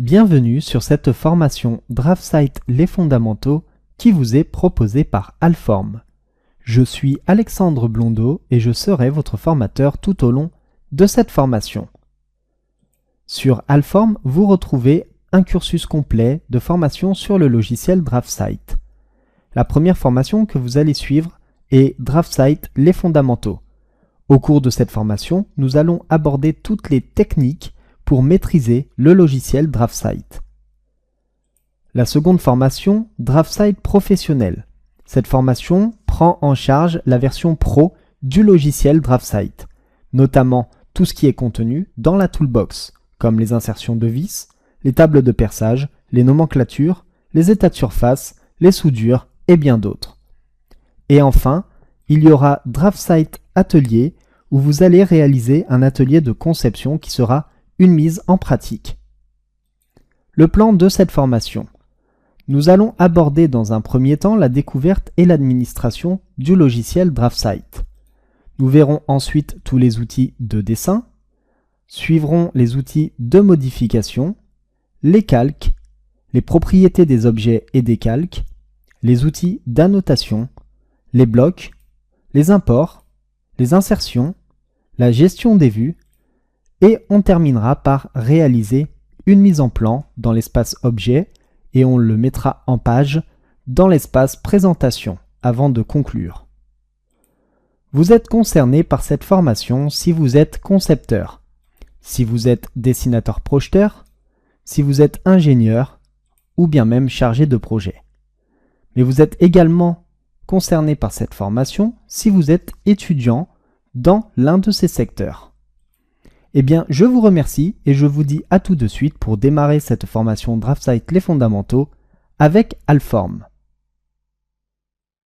Bienvenue sur cette formation DraftSight les fondamentaux qui vous est proposée par Alform. Je suis Alexandre Blondeau et je serai votre formateur tout au long de cette formation. Sur Alform, vous retrouvez un cursus complet de formation sur le logiciel DraftSight. La première formation que vous allez suivre est DraftSight les fondamentaux. Au cours de cette formation, nous allons aborder toutes les techniques pour maîtriser le logiciel DraftSight. La seconde formation, DraftSight professionnel. Cette formation prend en charge la version pro du logiciel DraftSight, notamment tout ce qui est contenu dans la toolbox, comme les insertions de vis, les tables de perçage, les nomenclatures, les états de surface, les soudures et bien d'autres. Et enfin, il y aura DraftSight Atelier où vous allez réaliser un atelier de conception qui sera une mise en pratique. Le plan de cette formation. Nous allons aborder dans un premier temps la découverte et l'administration du logiciel DraftSight. Nous verrons ensuite tous les outils de dessin, suivront les outils de modification, les calques, les propriétés des objets et des calques, les outils d'annotation, les blocs, les imports, les insertions, la gestion des vues, et on terminera par réaliser une mise en plan dans l'espace objet et on le mettra en page dans l'espace présentation avant de conclure. Vous êtes concerné par cette formation si vous êtes concepteur, si vous êtes dessinateur-projeteur, si vous êtes ingénieur ou bien même chargé de projet. Mais vous êtes également concerné par cette formation si vous êtes étudiant dans l'un de ces secteurs. Eh bien, je vous remercie et je vous dis à tout de suite pour démarrer cette formation DraftSight les fondamentaux avec Alform.